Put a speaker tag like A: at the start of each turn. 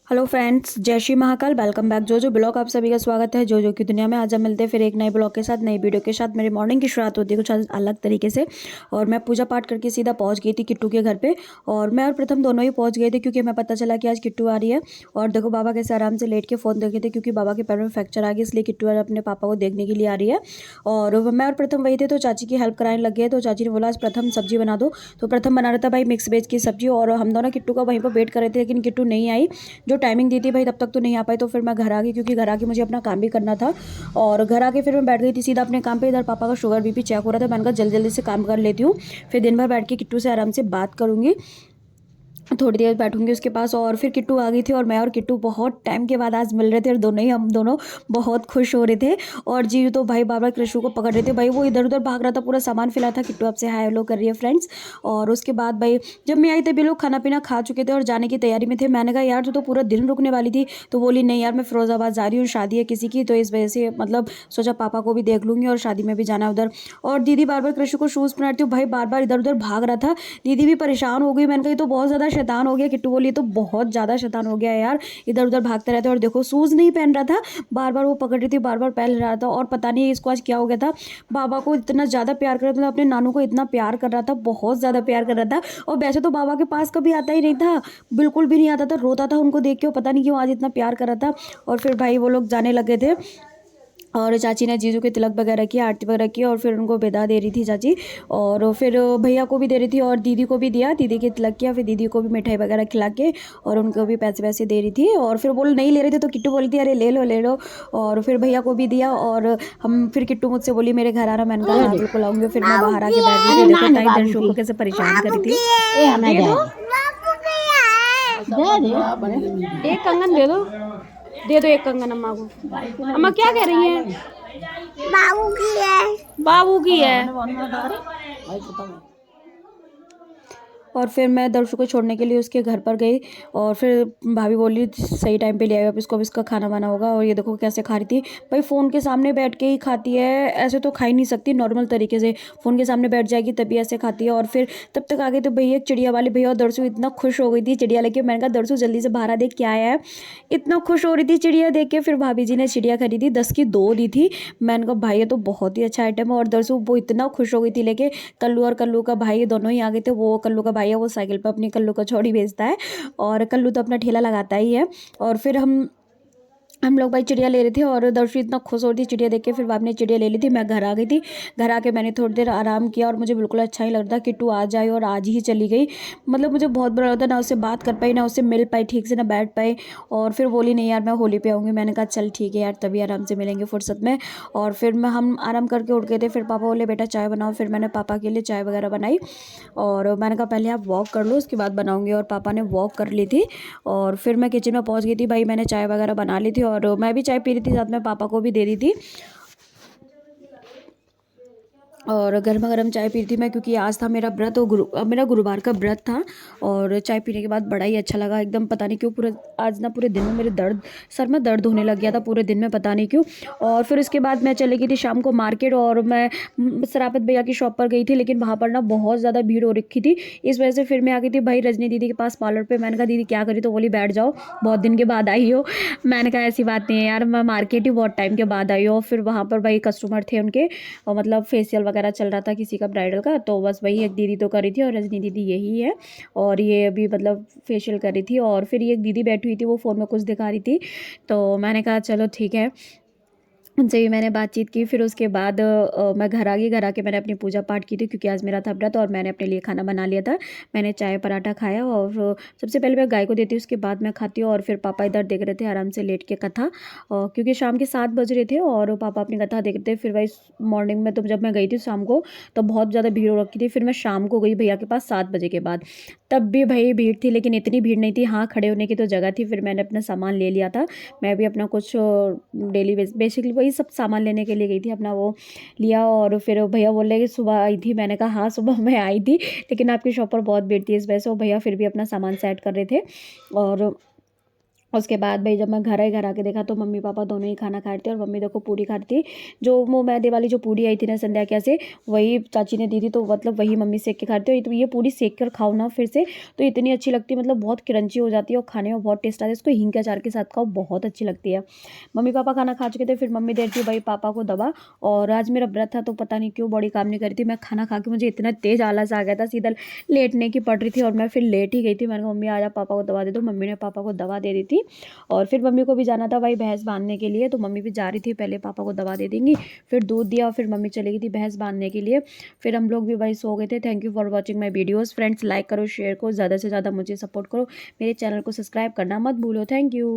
A: Hello friends, जय Shri Mahakal. Welcome back जो blog. आप सभी का स्वागत है जो की दुनिया में। आज हम मिलते हैं फिर एक नए ब्लॉग के साथ, नई वीडियो के साथ। मेरी मॉर्निंग की शुरुआत होती है कुछ अलग तरीके से, और मैं पूजा पाठ करके सीधा पहुंच गई थी किट्टू के घर पे। और मैं और प्रथम दोनों ही पहुंच गए थे क्योंकि हमें पता चला कि आज किट्टू आ रही है। और देखो बाबा कैसे आराम से लेट के फ़ोन देखे थे क्योंकि बाबा के पैर में फ्रैक्चर आ गया, इसलिए किट्टू आज अपने पापा को देखने के लिए आ रही है। और मैं और प्रथम वही थे तो चाची की हेल्प कराने लग गए। तो चाची ने बोला आज प्रथम सब्जी बना दो, तो प्रथम बना रहा था भाई मिक्स वेज की सब्जी। और हम दोनों किट्टू का वहीं पर वेट कर रहे थे, लेकिन किट्टू नहीं आई। जो टाइमिंग दी थी भाई तब तक तो नहीं आ पाई। तो फिर मैं घर आ गई क्योंकि घर आके मुझे अपना काम भी करना था। और घर आके फिर मैं बैठ गई थी सीधा अपने काम पे। इधर पापा का शुगर बीपी चेक हो रहा था, मैंने कहा जल्दी जल्दी से काम कर लेती हूँ, फिर दिन भर बैठ के किट्टू से आराम से बात करूँगी, थोड़ी देर बैठूंगी उसके पास। और फिर किट्टू आ गई थी और मैं और किट्टू बहुत टाइम के बाद आज मिल रहे थे, और हम दोनों बहुत खुश हो रहे थे। और जीजू तो भाई बार बार कृष्णु को पकड़ रहे थे, भाई वो इधर उधर भाग रहा था, पूरा सामान फैला था। किट्टू आपसे हाय हेलो कर रही है फ्रेंड्स। और उसके बाद भाई जब मैं आई तभी लोग खाना पीना खा चुके थे और जाने की तैयारी में थे। मैंने कहा यार तू तो पूरा दिन रुकने वाली थी, तो बोली नहीं यार मैं फिरोजाबाद जा रही हूँ, शादी है किसी की, तो इस वजह से मतलब सोचा पापा को भी देख लूंगी और शादी में भी जाना है उधर। और दीदी बार बार कृष्ण को शूज़ पहनाती हूँ, भाई बार बार इधर उधर भाग रहा था। दीदी भी परेशान हो गई, मैंने कहा ये तो बहुत ज़्यादा शैतान हो गया। किट्टू बोली तो बहुत ज़्यादा शैतान हो गया है यार, इधर उधर भागता रहता है। और देखो शूज़ नहीं पहन रहा था, बार बार वो पकड़ रही थी, बार बार पहन रहा था। और पता नहीं इसको आज क्या हो गया था, बाबा को इतना ज़्यादा प्यार कर रहा था, अपने नानू को इतना प्यार कर रहा था, बहुत ज़्यादा प्यार कर रहा था। और वैसे तो बाबा के पास कभी आता ही नहीं था, बिल्कुल भी नहीं आता था, रोता था उनको देख के, पता नहीं क्यों आज इतना प्यार कर रहा था। और फिर भाई वो लोग जाने लगे थे, और चाची ने जीजू के तिलक वगैरह की, आरती वगैरह की, और फिर उनको विदा दे रही थी चाची। और फिर भैया को भी दे रही थी और दीदी को भी दिया, दीदी के तिलक किया, फिर दीदी को भी मिठाई वगैरह खिला के और उनको भी पैसे वैसे दे रही थी। और फिर बोल नहीं ले रहे थे तो किट्टू बोली थी अरे ले लो ले लो। और फिर भैया को भी दिया। और हम फिर किट्टू मुझसे बोली मेरे घर आ रहा, मैंने कहा हाँ बिल्कुल आऊँगी। फिर मैं बाहर आके बैठ गई थी, देखो ताई दर्शकों को कैसे परेशान करी थी। एक कंगन दे दो एक कंगन अम्मा को। अम्मा क्या कह रही हैं?
B: बाबू की है।
A: बाबू की है। और फिर मैं दर्शु को छोड़ने के लिए उसके घर पर गई। और फिर भाभी बोली सही टाइम पे ले आए, अब इसको अब इसका खाना वाना होगा। और ये देखो कैसे खा रही थी, भाई फ़ोन के सामने बैठ के ही खाती है, ऐसे तो खा ही नहीं सकती नॉर्मल तरीके से, फ़ोन के सामने बैठ जाएगी तभी ऐसे खाती है। और फिर तब तक आ गए तो भैया एक चिड़िया वाले भैया, और दर्शु इतना खुश हो गई थी चिड़िया लेके। मैंने कहा दर्शु जल्दी से बाहर आ देख क्या आया है, इतना खुश हो रही थी चिड़िया देख के। फिर भाभी जी ने चिड़िया खरीदी, 10 की 2 दी थी। मैंने कहा भाई ये तो बहुत ही अच्छा आइटम है। और दर्शु वो इतना खुश हो गई थी लेके। कल्लू और कल्लू का भाई दोनों ही आ गए थे। वो कल्लू का भाई है, वो साइकिल पर अपनी कल्लू कचौड़ी बेचता है, और कल्लू तो अपना ठेला लगाता ही है। और फिर हम लोग भाई चिड़िया ले रहे थे, और दर्शु इतना खुश हो रही थी चिड़िया देख के। फिर बाप ने चिड़िया ले ली थी, मैं घर आ गई थी। घर आके मैंने थोड़ी देर आराम किया, और मुझे बिल्कुल अच्छा ही लग रहा था किट्टू आ जाए, और आज ही चली गई। मतलब मुझे बहुत बुरा लगता, ना उससे बात कर पाई, ना उससे मिल पाई ठीक से, ना बैठ पाई। और फिर बोली नहीं यार मैं होली पे आऊँगी। मैंने कहा चल ठीक है यार, तभी आराम से मिलेंगे फुर्सत में। और फिर हम आराम करके उठ गए थे। फिर पापा बोले बेटा चाय बनाओ, फिर मैंने पापा के लिए चाय वगैरह बनाई। और मैंने कहा पहले आप वॉक कर लो उसके बाद बनाऊँगी, और पापा ने वॉक कर ली थी। और फिर मैं किचन में पहुँच गई थी, भाई मैंने चाय वगैरह बना ली थी, और मैं भी चाय पी रही थी, साथ में पापा को भी दे रही थी। और गर्मा गर्म चाय पी रही थी मैं, क्योंकि आज था मेरा व्रत, और मेरा गुरुवार का व्रत था। और चाय पीने के बाद बड़ा ही अच्छा लगा एकदम, पता नहीं क्यों पूरा आज ना पूरे दिन में मेरे सर में दर्द होने लग गया था पूरे दिन में, पता नहीं क्यों। और फिर उसके बाद मैं चली गई थी शाम को मार्केट, और मैं सराफत भैया की शॉप पर गई थी, लेकिन वहाँ पर ना बहुत ज़्यादा भीड़ हो रखी थी। इस वजह से फिर मैं आ गई थी भाई रजनी दीदी के पास पार्लर पर। मैंने कहा दीदी क्या करी, तो बोली बैठ जाओ बहुत दिन के बाद आई हो। मैंने कहा ऐसी बात नहीं है यार, मैं मार्केट ही बहुत टाइम के बाद आई हूँ। फिर वहाँ पर भाई कस्टमर थे उनके, और मतलब फेशियल वगैरह चल रहा था किसी का ब्राइडल का, तो बस वही एक दीदी तो कर रही थी, और रजनी दीदी यही है, और ये अभी मतलब फेशियल कर रही थी। और फिर ये एक दीदी बैठी हुई थी, वो फ़ोन में कुछ दिखा रही थी, तो मैंने कहा चलो ठीक है, उनसे भी मैंने बातचीत की। फिर उसके बाद मैं घर आ गई। घर आके मैंने अपनी पूजा पाठ की थी, क्योंकि आज मेरा था व्रत, और मैंने अपने लिए खाना बना लिया था। मैंने चाय पराठा खाया, और सबसे पहले मैं गाय को देती हूँ, उसके बाद मैं खाती हूँ। और फिर पापा इधर देख रहे थे आराम से लेट के कथा, क्योंकि शाम के 7 बज रहे थे, और पापा अपनी कथा देख रहे थे। फिर भाई मॉर्निंग में तो जब मैं गई थी शाम को, तो बहुत ज़्यादा भीड़ हो रखी थी। फिर मैं शाम को गई भैया के पास 7 बजे के बाद, तब भी भाई भीड़ थी, लेकिन इतनी भीड़ नहीं थी। हाँ खड़े होने की तो जगह थी। फिर मैंने अपना सामान ले लिया था, मैं भी अपना कुछ डेली बेसिकली वही सब सामान लेने के लिए गई थी, अपना वो लिया। और फिर भैया बोल रहे कि सुबह आई थी, मैंने कहा हाँ सुबह मैं आई थी, लेकिन आपकी शॉप पर बहुत भीड़ थी, इस वजह से वो भैया फिर भी अपना सामान सेट कर रहे थे। और उसके बाद भाई जब मैं घर आके देखा तो मम्मी पापा दोनों ही खाना खा रहे थे और मम्मी देखो पूरी खा रही थी। जो वो मैदे वाली जो पूरी आई थी ना संध्या क्या से, वही चाची ने दी थी, तो मतलब वही मम्मी सेक के खा रही थी। तो ये पूरी सेक कर खाओ ना फिर से तो इतनी अच्छी लगती है, मतलब बहुत क्रंची हो जाती है और खाने में बहुत टेस्ट आता है। इसको हींग के अचार के साथ खाओ, बहुत अच्छी लगती है। मम्मी पापा खाना खा चुके थे, फिर मम्मी दे रही थी भाई पापा को दवा। और आज मेरा व्रत था तो पता नहीं क्यों बॉडी काम नहीं करी थी। मैं खाना खा के मुझे इतना तेज आलस आ गया था, सीधा लेटने की पड़ रही थी और मैं फिर लेट ही गई थी। मैंने कहा मम्मी आजा पापा को दवा दे दो। मम्मी ने पापा को दवा दे दी थी और फिर मम्मी को भी जाना था भाई भैंस बांधने के लिए, तो मम्मी भी जा रही थी, पहले पापा को दवा दे देंगी फिर दूध दिया और फिर मम्मी चली गई थी भैंस बांधने के लिए। फिर हम लोग भी भाई सो गए थे। Thank you for watching my videos friends. Like करो, शेयर करो, ज़्यादा से ज़्यादा मुझे सपोर्ट करो, मेरे चैनल को सब्सक्राइब करना मत भूलो। Thank you.